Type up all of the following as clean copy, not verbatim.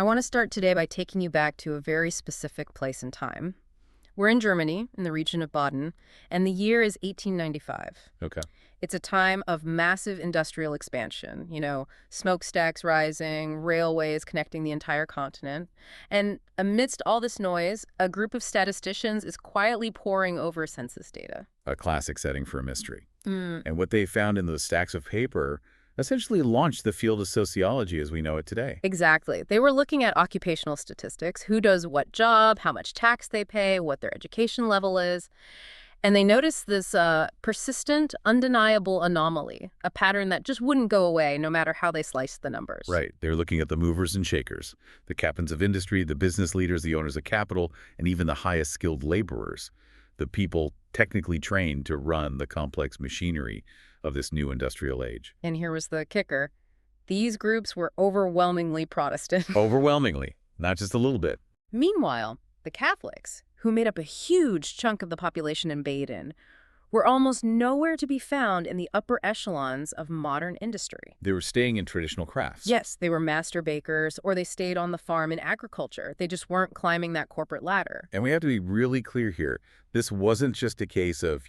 I want to start today by taking you back to a very specific place and time. We're in Germany, in the region of Baden, and the year is 1895. Okay. It's a time of massive industrial expansion, smokestacks rising, railways connecting the entire continent. And amidst all this noise, a group of statisticians is quietly poring over census data. A classic setting for a mystery. Mm, And what they found in those stacks of paper essentially launched the field of sociology as we know it today. exactly. They were looking at occupational statistics, who does what job, how much tax they pay, what their education level is. And they noticed this persistent, undeniable anomaly, a pattern that just wouldn't go away no matter how they sliced the numbers. Right. They're looking at the movers and shakers, the captains of industry, the business leaders, the owners of capital, and even the highest skilled laborers, the people technically trained to run the complex machinery of this new industrial age. And here was the kicker. These groups were overwhelmingly Protestant. Overwhelmingly, not just a little bit. Meanwhile, the Catholics, who made up a huge chunk of the population in Baden, were almost nowhere to be found in the upper echelons of modern industry. They were staying in traditional crafts. Yes, they were master bakers, or they stayed on the farm in agriculture. They just weren't climbing that corporate ladder. And we have to be really clear here. This wasn't just a case of,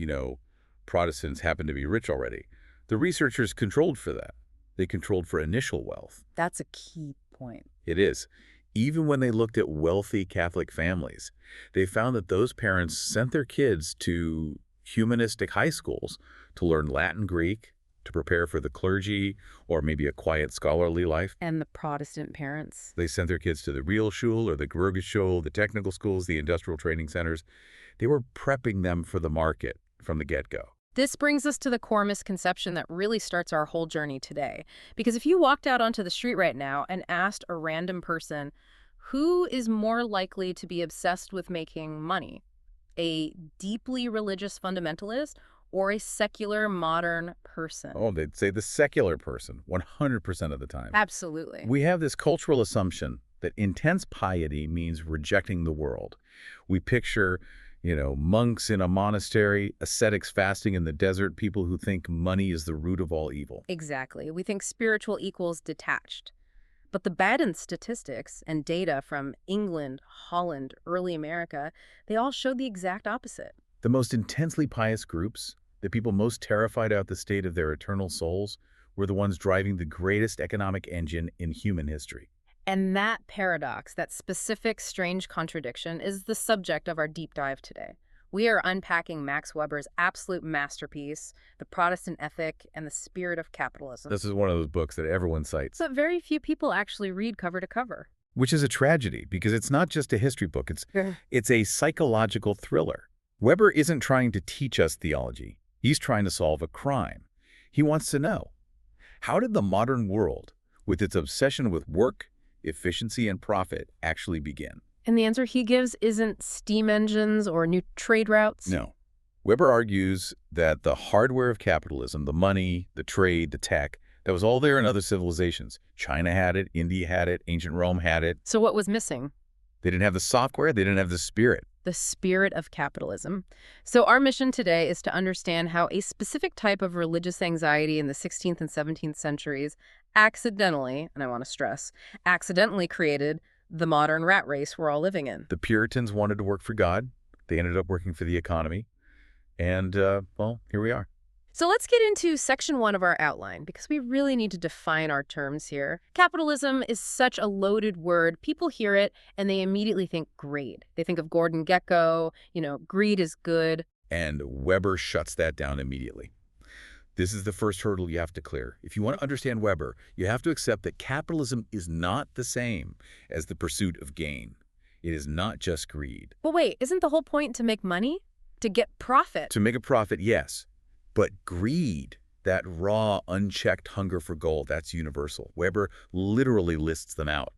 Protestants happened to be rich already. The researchers controlled for that. They controlled for initial wealth. That's a key point. It is. Even when they looked at wealthy Catholic families, they found that those parents sent their kids to humanistic high schools to learn Latin, Greek, to prepare for the clergy, or maybe a quiet scholarly life. And the Protestant parents? They sent their kids to the Realschule or the Gewerbeschule, the technical schools, the industrial training centers. They were prepping them for the market from the get-go. This brings us to the core misconception that really starts our whole journey today. Because if you walked out onto the street right now and asked a random person, who is more likely to be obsessed with making money? A deeply religious fundamentalist or a secular modern person? Oh, they'd say the secular person, 100% of the time. Absolutely. We have this cultural assumption that intense piety means rejecting the world. We picture monks in a monastery, ascetics fasting in the desert, people who think money is the root of all evil. Exactly. We think spiritual equals detached. But the Baden statistics and data from England, Holland, early America, they all showed the exact opposite. The most intensely pious groups, the people most terrified about the state of their eternal souls, were the ones driving the greatest economic engine in human history. And that paradox, that specific strange contradiction, is the subject of our deep dive today. We are unpacking Max Weber's absolute masterpiece, The Protestant Ethic and the Spirit of Capitalism. This is one of those books that everyone cites. But very few people actually read cover to cover. Which is a tragedy, because it's not just a history book. It's a psychological thriller. Weber isn't trying to teach us theology. He's trying to solve a crime. He wants to know, how did the modern world, with its obsession with work, efficiency, and profit, actually begin? And the answer he gives isn't steam engines or new trade routes. No. Weber argues that the hardware of capitalism, the money, the trade, the tech, that was all there in other civilizations. China had it, India had it, ancient Rome had it. So what was missing? They didn't have the software, they didn't have the spirit. The spirit of capitalism. So our mission today is to understand how a specific type of religious anxiety in the 16th and 17th centuries accidentally, and I want to stress, accidentally created the modern rat race we're all living in. The Puritans wanted to work for God. They ended up working for the economy. And, here we are. So let's get into section 1 of our outline, because we really need to define our terms here. Capitalism is such a loaded word. People hear it and they immediately think greed. They think of Gordon Gekko, greed is good. And Weber shuts that down immediately. This is the first hurdle you have to clear. If you want to understand Weber, you have to accept that capitalism is not the same as the pursuit of gain. It is not just greed. But wait, isn't the whole point to make money? To get profit? To make a profit, yes. But greed, that raw, unchecked hunger for gold, that's universal. Weber literally lists them out.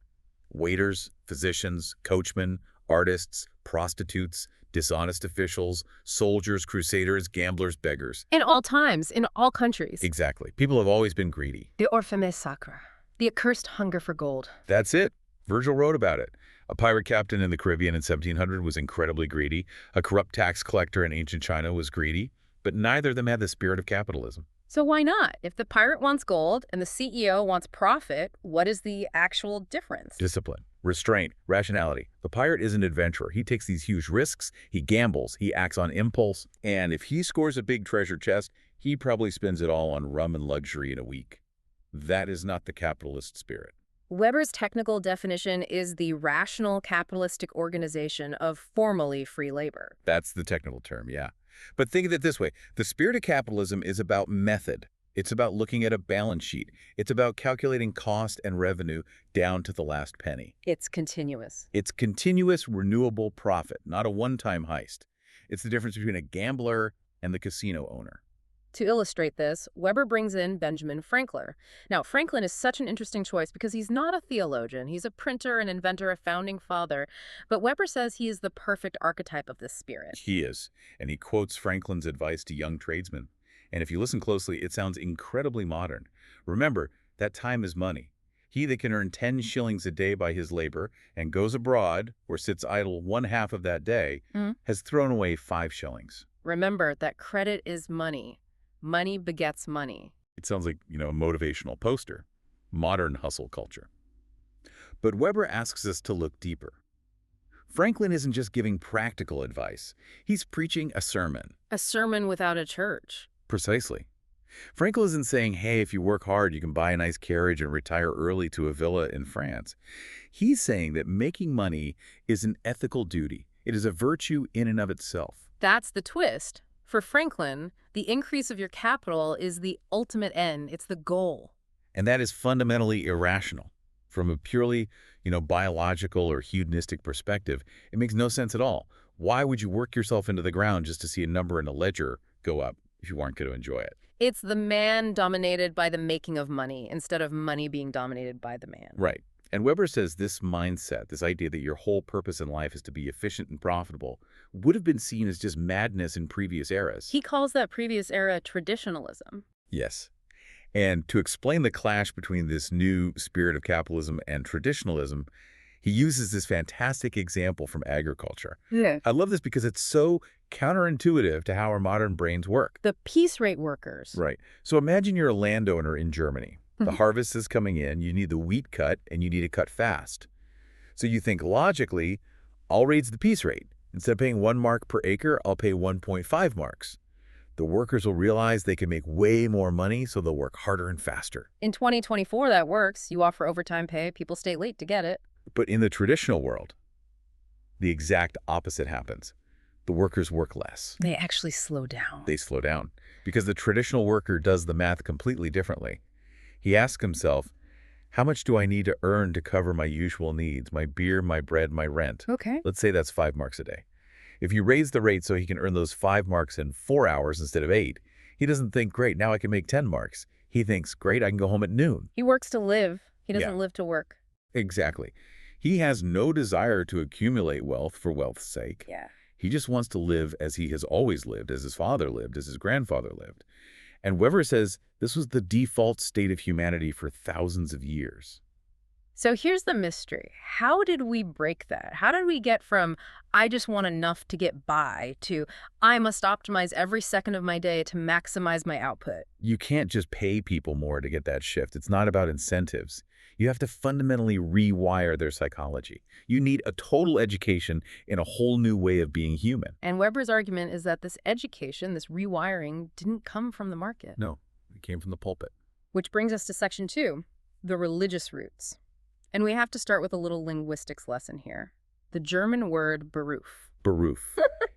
Waiters, physicians, coachmen, artists, prostitutes, dishonest officials, soldiers, crusaders, gamblers, beggars. In all times, in all countries. Exactly. People have always been greedy. The orpheme sacra, the accursed hunger for gold. That's it. Virgil wrote about it. A pirate captain in the Caribbean in 1700 was incredibly greedy. A corrupt tax collector in ancient China was greedy. But neither of them had the spirit of capitalism. So why not? If the pirate wants gold and the CEO wants profit, what is the actual difference? Discipline, restraint, rationality. The pirate is an adventurer. He takes these huge risks, he gambles, he acts on impulse, and if he scores a big treasure chest, he probably spends it all on rum and luxury in a week. That is not the capitalist spirit. Weber's technical definition is the rational capitalistic organization of formally free labor. That's the technical term, yeah. But think of it this way. The spirit of capitalism is about method. It's about looking at a balance sheet. It's about calculating cost and revenue down to the last penny. It's continuous. It's continuous, renewable profit, not a one-time heist. It's the difference between a gambler and the casino owner. To illustrate this, Weber brings in Benjamin Franklin. Now, Franklin is such an interesting choice because he's not a theologian. He's a printer, an inventor, a founding father. But Weber says he is the perfect archetype of this spirit. He is, and he quotes Franklin's advice to young tradesmen. And if you listen closely, it sounds incredibly modern. Remember, that time is money. He that can earn 10 shillings a day by his labor and goes abroad or sits idle one half of that day has thrown away 5 shillings. Remember that credit is money. Money begets money. It sounds like, a motivational poster. Modern hustle culture. But Weber asks us to look deeper. Franklin isn't just giving practical advice. He's preaching a sermon. A sermon without a church. Precisely. Franklin isn't saying, hey, if you work hard, you can buy a nice carriage and retire early to a villa in France. He's saying that making money is an ethical duty. It is a virtue in and of itself. That's the twist. For Franklin, the increase of your capital is the ultimate end. It's the goal. And that is fundamentally irrational. From a purely, biological or hedonistic perspective, it makes no sense at all. Why would you work yourself into the ground just to see a number in a ledger go up if you weren't going to enjoy it? It's the man dominated by the making of money instead of money being dominated by the man. Right. And Weber says this mindset, this idea that your whole purpose in life is to be efficient and profitable, would have been seen as just madness in previous eras. He calls that previous era traditionalism. Yes. And to explain the clash between this new spirit of capitalism and traditionalism, he uses this fantastic example from agriculture. Yeah. I love this because it's so counterintuitive to how our modern brains work. The piece rate workers. Right. So imagine you're a landowner in Germany. The harvest is coming in, you need the wheat cut, and you need it cut fast. So you think logically, I'll raise the piece rate. Instead of paying 1 mark per acre, I'll pay 1.5 marks. The workers will realize they can make way more money, so they'll work harder and faster. In 2024, that works. You offer overtime pay, people stay late to get it. But in the traditional world, the exact opposite happens. The workers work less. They actually slow down. They slow down because the traditional worker does the math completely differently. He asks himself, how much do I need to earn to cover my usual needs, my beer, my bread, my rent? Okay. Let's say that's 5 marks a day. If you raise the rate so he can earn those 5 marks in 4 hours instead of 8, he doesn't think, great, now I can make 10 marks. He thinks, great, I can go home at noon. He works to live. He doesn't live to work. Exactly. He has no desire to accumulate wealth for wealth's sake. Yeah. He just wants to live as he has always lived, as his father lived, as his grandfather lived. And Weber says this was the default state of humanity for thousands of years. So here's the mystery. How did we break that? How did we get from, I just want enough to get by, to, I must optimize every second of my day to maximize my output? You can't just pay people more to get that shift. It's not about incentives. You have to fundamentally rewire their psychology. You need a total education in a whole new way of being human. And Weber's argument is that this education, this rewiring, didn't come from the market. No, it came from the pulpit. Which brings us to section 2, the religious roots. And we have to start with a little linguistics lesson here. The German word Beruf. Beruf.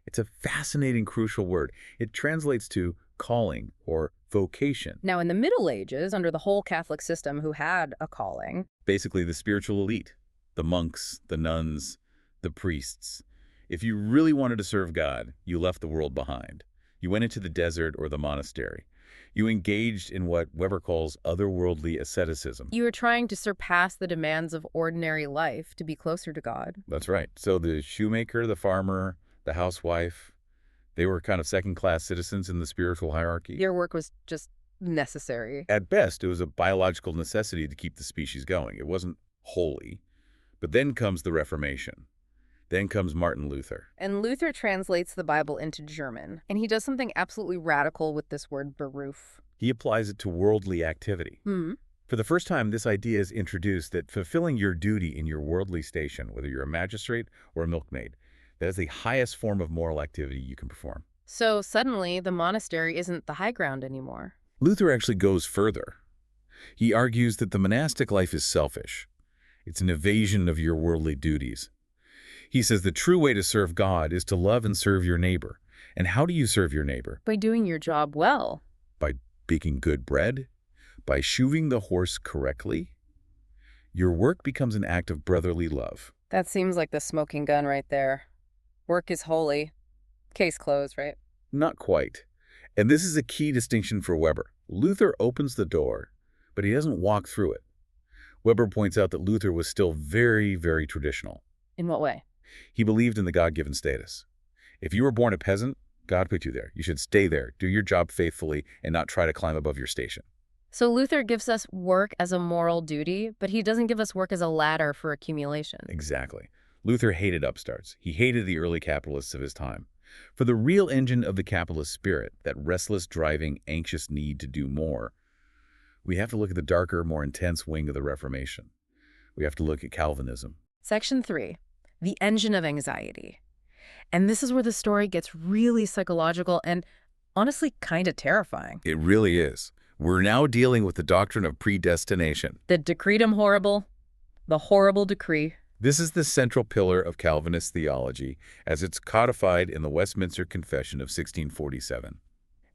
It's a fascinating, crucial word. It translates to calling or vocation. Now, in the Middle Ages, under the whole Catholic system who had a calling, basically the spiritual elite, the monks, the nuns, the priests. If you really wanted to serve God, you left the world behind. You went into the desert or the monastery. You engaged in what Weber calls otherworldly asceticism. You were trying to surpass the demands of ordinary life to be closer to God. That's right. So the shoemaker, the farmer, the housewife, they were kind of second-class citizens in the spiritual hierarchy. Their work was just necessary. At best, it was a biological necessity to keep the species going. It wasn't holy. But then comes the Reformation. Then comes Martin Luther. And Luther translates the Bible into German. And he does something absolutely radical with this word Beruf. He applies it to worldly activity. Hmm. For the first time, this idea is introduced that fulfilling your duty in your worldly station, whether you're a magistrate or a milkmaid, that is the highest form of moral activity you can perform. So suddenly, the monastery isn't the high ground anymore. Luther actually goes further. He argues that the monastic life is selfish. It's an evasion of your worldly duties. He says the true way to serve God is to love and serve your neighbor. And how do you serve your neighbor? By doing your job well. By baking good bread? By shoeing the horse correctly? Your work becomes an act of brotherly love. That seems like the smoking gun right there. Work is holy. Case closed, right? Not quite. And this is a key distinction for Weber. Luther opens the door, but he doesn't walk through it. Weber points out that Luther was still very, very traditional. In what way? He believed in the God-given status. If you were born a peasant, God put you there. You should stay there, do your job faithfully, and not try to climb above your station. So Luther gives us work as a moral duty, but he doesn't give us work as a ladder for accumulation. Exactly. Luther hated upstarts. He hated the early capitalists of his time. For the real engine of the capitalist spirit, that restless, driving, anxious need to do more, we have to look at the darker, more intense wing of the Reformation. We have to look at Calvinism. Section 3, the engine of anxiety. And this is where the story gets really psychological and honestly kind of terrifying. It really is. We're now dealing with the doctrine of predestination. The decretum horrible, the horrible decree. This is the central pillar of Calvinist theology as it's codified in the Westminster Confession of 1647.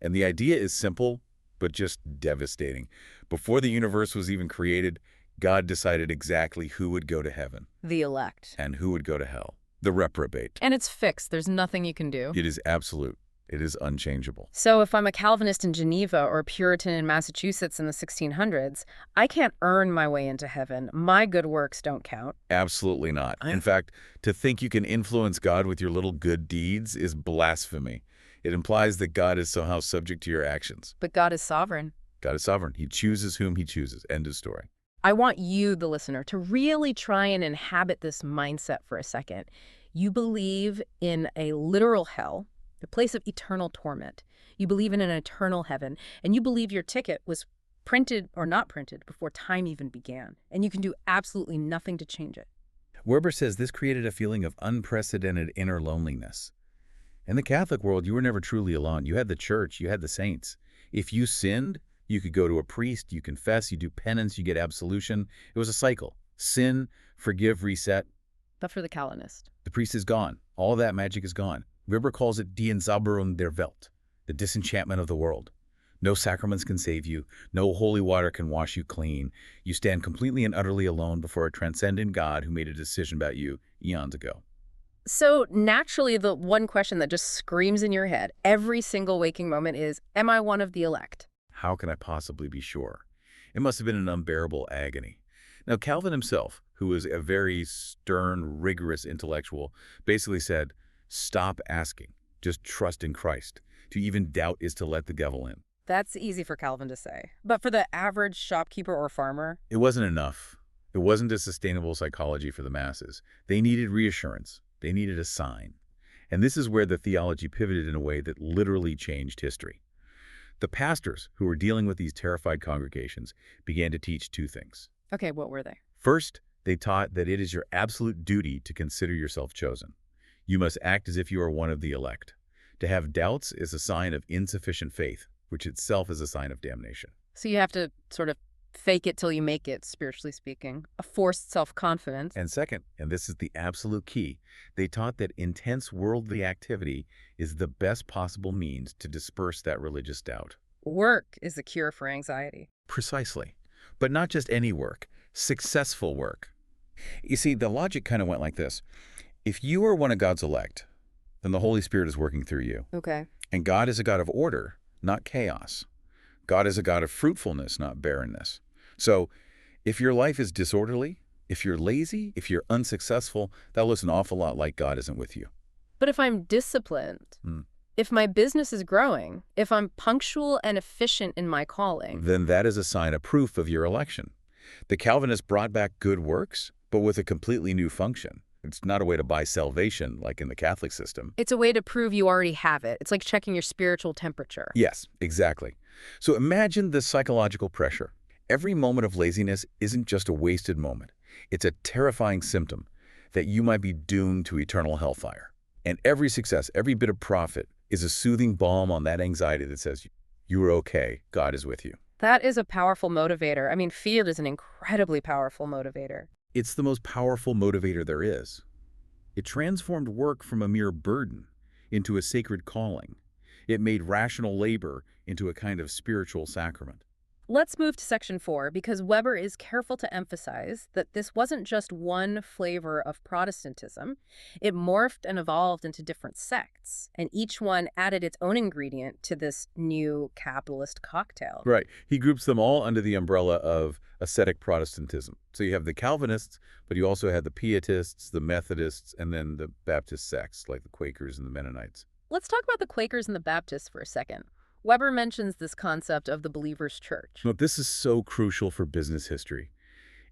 And the idea is simple, but just devastating. Before the universe was even created, God decided exactly who would go to heaven. The elect. And who would go to hell. The reprobate. And it's fixed. There's nothing you can do. It is absolute. It is unchangeable. So if I'm a Calvinist in Geneva or a Puritan in Massachusetts in the 1600s, I can't earn my way into heaven. My good works don't count. Absolutely not. In fact, to think you can influence God with your little good deeds is blasphemy. It implies that God is somehow subject to your actions. But God is sovereign. God is sovereign. He chooses whom he chooses. End of story. I want you, the listener, to really try and inhabit this mindset for a second. You believe in a literal hell, the place of eternal torment. You believe in an eternal heaven, and you believe your ticket was printed or not printed before time even began, and you can do absolutely nothing to change it. Weber says this created a feeling of unprecedented inner loneliness. In the Catholic world, you were never truly alone. You had the church, you had the saints. If you sinned, you could go to a priest, you confess, you do penance, you get absolution. It was a cycle. Sin, forgive, reset. But for the Calvinist, The priest is gone. All of that magic is gone. Weber calls it die Entzauberung der Welt, the disenchantment of the world. No sacraments can save you. No holy water can wash you clean. You stand completely and utterly alone before a transcendent God who made a decision about you eons ago. so naturally, the one question that just screams in your head every single waking moment is, am I one of the elect? How can I possibly be sure? It must have been an unbearable agony. Now, Calvin himself, who was a very stern, rigorous intellectual, basically said, stop asking. Just trust in Christ. To even doubt is to let the devil in. That's easy for Calvin to say. But for the average shopkeeper or farmer, It wasn't enough. It wasn't a sustainable psychology for the masses. They needed reassurance. They needed a sign. And this is where the theology pivoted in a way that literally changed history. The pastors who were dealing with these terrified congregations began to teach two things. okay, what were they? First, they taught that it is your absolute duty to consider yourself chosen. You must act as if you are one of the elect. To have doubts is a sign of insufficient faith, which itself is a sign of damnation. So you have to sort of fake it till you make it, spiritually speaking. A forced self-confidence. And second, and this is the absolute key, they taught that intense worldly activity is the best possible means to disperse that religious doubt. Work is the cure for anxiety. Precisely. But not just any work, successful work. You see, the logic kind of went like this. If you are one of God's elect, then the Holy Spirit is working through you. Okay. And God is a God of order, not chaos. God is a God of fruitfulness, not barrenness. So if your life is disorderly, if you're lazy, if you're unsuccessful, that looks an awful lot like God isn't with you. But if I'm disciplined, if my business is growing, if I'm punctual and efficient in my calling, Then that is a sign of proof of your election. The Calvinists brought back good works, but with a completely new function. It's not a way to buy salvation like in the Catholic system. It's a way to prove you already have it. It's like checking your spiritual temperature. Yes, exactly. So imagine the psychological pressure. Every moment of laziness isn't just a wasted moment. It's a terrifying symptom that you might be doomed to eternal hellfire. And every success, every bit of profit is a soothing balm on that anxiety that says, you are okay, God is with you. That is a powerful motivator. I mean, fear is an incredibly powerful motivator. It's the most powerful motivator there is. It transformed work from a mere burden into a sacred calling. It made rational labor into a kind of spiritual sacrament. Let's move to section 4, because Weber is careful to emphasize that this wasn't just one flavor of Protestantism. It morphed and evolved into different sects, and each one added its own ingredient to this new capitalist cocktail. Right. He groups them all under the umbrella of ascetic Protestantism. So you have the Calvinists, but you also had the Pietists, the Methodists, and then the Baptist sects, like the Quakers and the Mennonites. Let's talk about the Quakers and the Baptists for a second. Weber mentions this concept of the believer's church. Now, this is so crucial for business history.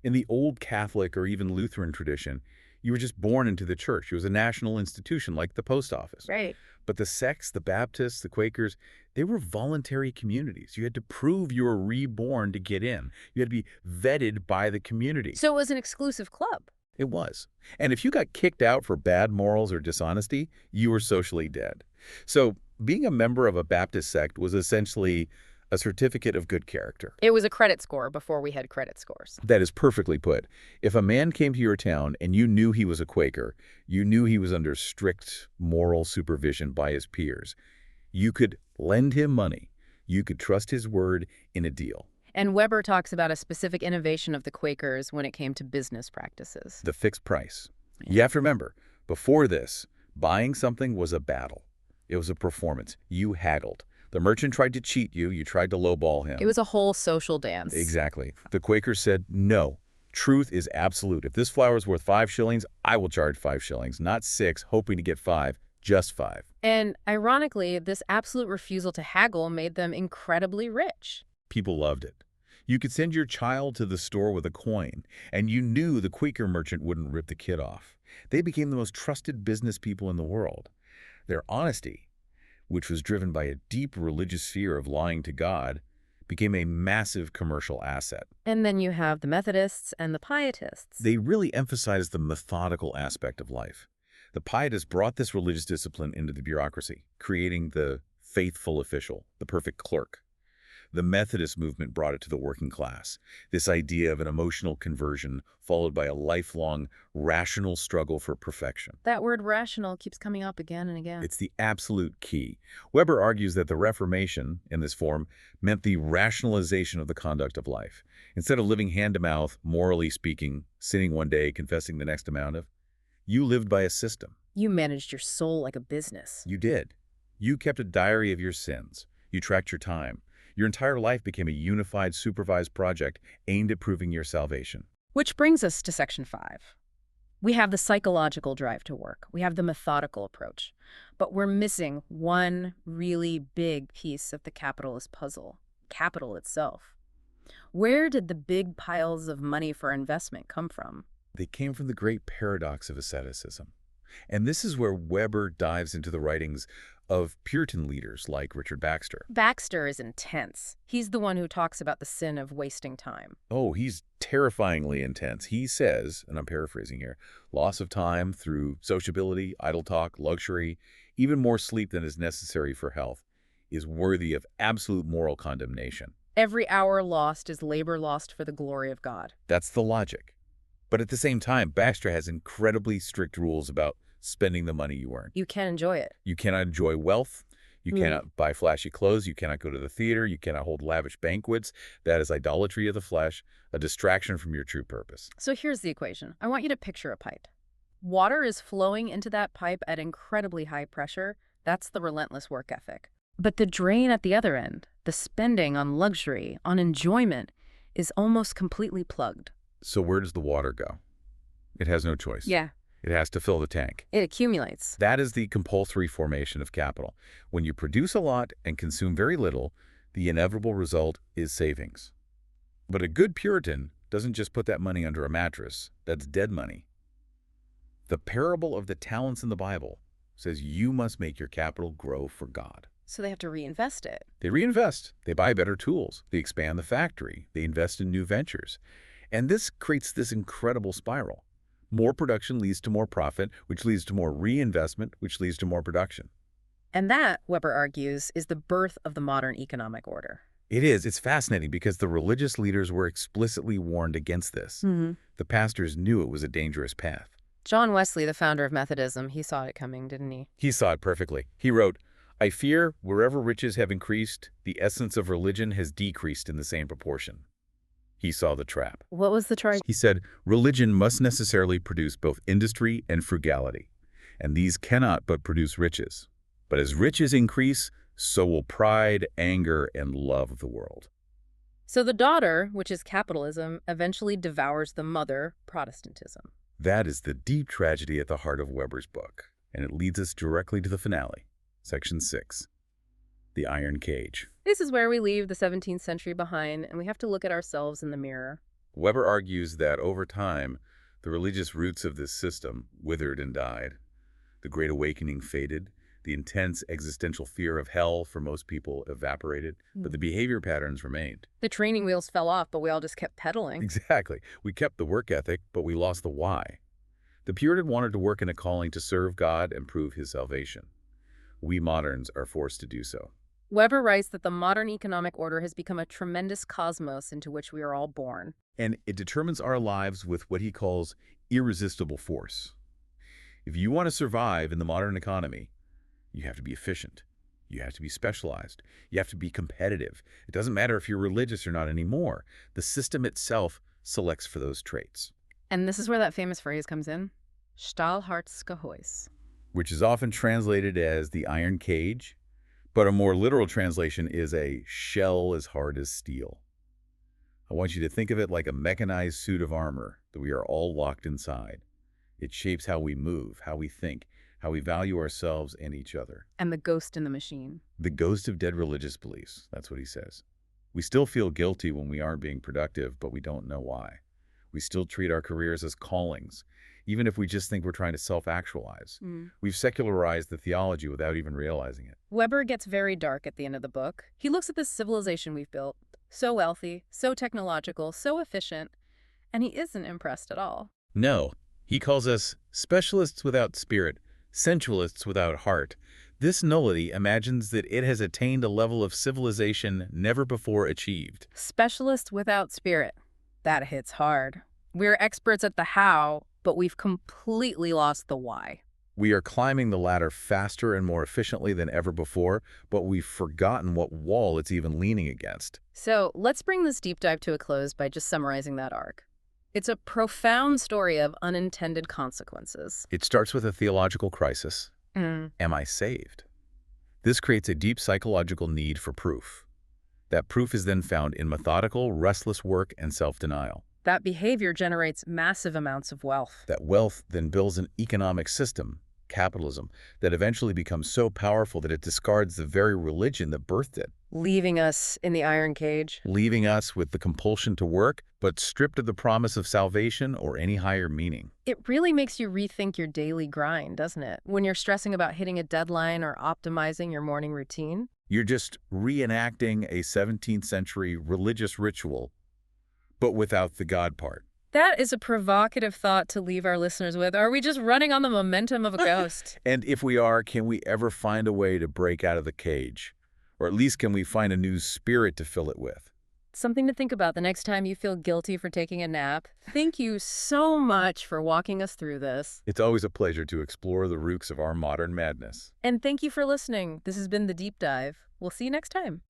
In the old Catholic or even Lutheran tradition, you were just born into the church. It was a national institution like the post office. Right. But the sects, the Baptists, the Quakers, they were voluntary communities. You had to prove you were reborn to get in. You had to be vetted by the community. So it was an exclusive club. It was. And if you got kicked out for bad morals or dishonesty, you were socially dead. So being a member of a Baptist sect was essentially a certificate of good character. It was a credit score before we had credit scores. That is perfectly put. If a man came to your town and you knew he was a Quaker, you knew he was under strict moral supervision by his peers, you could lend him money. You could trust his word in a deal. And Weber talks about a specific innovation of the Quakers when it came to business practices. The fixed price. You have to remember, before this, buying something was a battle. It was a performance. You haggled. The merchant tried to cheat you. You tried to lowball him. It was a whole social dance. Exactly. The Quakers said, no, truth is absolute. If this flower is worth 5 shillings, I will charge 5 shillings, not 6, hoping to get 5, just 5. And ironically, this absolute refusal to haggle made them incredibly rich. People loved it. You could send your child to the store with a coin, and you knew the Quaker merchant wouldn't rip the kid off. They became the most trusted business people in the world. Their honesty, which was driven by a deep religious fear of lying to God, became a massive commercial asset. And then you have the Methodists and the Pietists. They really emphasized the methodical aspect of life. The Pietists brought this religious discipline into the bureaucracy, creating the faithful official, the perfect clerk. The Methodist movement brought it to the working class, this idea of an emotional conversion followed by a lifelong rational struggle for perfection. That word rational keeps coming up again and again. It's the absolute key. Weber argues that the Reformation, in this form, meant the rationalization of the conduct of life. Instead of living hand-to-mouth, morally speaking, sinning one day, confessing the next amount of, you lived by a system. You managed your soul like a business. You did. You kept a diary of your sins. You tracked your time. Your entire life became a unified, supervised project aimed at proving your salvation. Which brings us to section 5. We have the psychological drive to work. We have the methodical approach. But we're missing one really big piece of the capitalist puzzle: capital itself. Where did the big piles of money for investment come from? They came from the great paradox of asceticism. And this is where Weber dives into the writings of Puritan leaders like Richard Baxter. Baxter is intense. He's the one who talks about the sin of wasting time. Oh, he's terrifyingly intense. He says, and I'm paraphrasing here, loss of time through sociability, idle talk, luxury, even more sleep than is necessary for health, is worthy of absolute moral condemnation. Every hour lost is labor lost for the glory of God. That's the logic. But at the same time, Baxter has incredibly strict rules about spending the money you earn. You can enjoy it. You cannot enjoy wealth. You cannot buy flashy clothes. You cannot go to the theater. You cannot hold lavish banquets. That is idolatry of the flesh, a distraction from your true purpose. So here's the equation. I want you to picture a pipe. Water is flowing into that pipe at incredibly high pressure. That's the relentless work ethic. But the drain at the other end, the spending on luxury, on enjoyment, is almost completely plugged. So where does the water go? It has no choice. Yeah. It has to fill the tank. It accumulates. That is the compulsory formation of capital. When you produce a lot and consume very little, the inevitable result is savings. But a good Puritan doesn't just put that money under a mattress. That's dead money. The parable of the talents in the Bible says you must make your capital grow for God. So they have to reinvest it. They reinvest. They buy better tools. They expand the factory. They invest in new ventures. And this creates this incredible spiral. More production leads to more profit, which leads to more reinvestment, which leads to more production. And that, Weber argues, is the birth of the modern economic order. It is. It's fascinating because the religious leaders were explicitly warned against this. The pastors knew it was a dangerous path. John Wesley, the founder of Methodism, he saw it coming, didn't he? He saw it perfectly. He wrote, "I fear wherever riches have increased, the essence of religion has decreased in the same proportion." He saw the trap. What was the charge? He said, religion must necessarily produce both industry and frugality, and these cannot but produce riches. But as riches increase, so will pride, anger, and love of the world. So the daughter, which is capitalism, eventually devours the mother, Protestantism. That is the deep tragedy at the heart of Weber's book, and it leads us directly to the finale, Section 6, the Iron Cage. This is where we leave the 17th century behind, and we have to look at ourselves in the mirror. Weber argues that over time, the religious roots of this system withered and died. The Great Awakening faded. The intense existential fear of hell for most people evaporated, but the behavior patterns remained. The training wheels fell off, but we all just kept pedaling. Exactly. We kept the work ethic, but we lost the why. The Puritan wanted to work in a calling to serve God and prove his salvation. We moderns are forced to do so. Weber writes that the modern economic order has become a tremendous cosmos into which we are all born. And it determines our lives with what he calls irresistible force. If you want to survive in the modern economy, you have to be efficient. You have to be specialized. You have to be competitive. It doesn't matter if you're religious or not anymore. The system itself selects for those traits. And this is where that famous phrase comes in, Stahlhartsgehäuse, which is often translated as the iron cage, but a more literal translation is a shell as hard as steel. I want you to think of it like a mechanized suit of armor that we are all locked inside. It shapes how we move, how we think, how we value ourselves and each other. And the ghost in the machine. The ghost of dead religious beliefs, that's what he says. We still feel guilty when we aren't being productive, but we don't know why. We still treat our careers as callings, even if we just think we're trying to self-actualize. We've secularized the theology without even realizing it. Weber gets very dark at the end of the book. He looks at this civilization we've built, so wealthy, so technological, so efficient, and he isn't impressed at all. No, he calls us specialists without spirit, sensualists without heart. This nullity imagines that it has attained a level of civilization never before achieved. Specialists without spirit. That hits hard. We're experts at the how, but we've completely lost the why. We are climbing the ladder faster and more efficiently than ever before, but we've forgotten what wall it's even leaning against. So let's bring this deep dive to a close by just summarizing that arc. It's a profound story of unintended consequences. It starts with a theological crisis. Am I saved? This creates a deep psychological need for proof. That proof is then found in methodical, restless work and self-denial. That behavior generates massive amounts of wealth. That wealth then builds an economic system, capitalism, that eventually becomes so powerful that it discards the very religion that birthed it. Leaving us in the iron cage. Leaving us with the compulsion to work, but stripped of the promise of salvation or any higher meaning. It really makes you rethink your daily grind, doesn't it? When you're stressing about hitting a deadline or optimizing your morning routine. You're just reenacting a 17th century religious ritual, but without the God part. That is a provocative thought to leave our listeners with. Are we just running on the momentum of a ghost? And if we are, can we ever find a way to break out of the cage? Or at least can we find a new spirit to fill it with? Something to think about the next time you feel guilty for taking a nap. Thank you so much for walking us through this. It's always a pleasure to explore the roots of our modern madness. And thank you for listening. This has been The Deep Dive. We'll see you next time.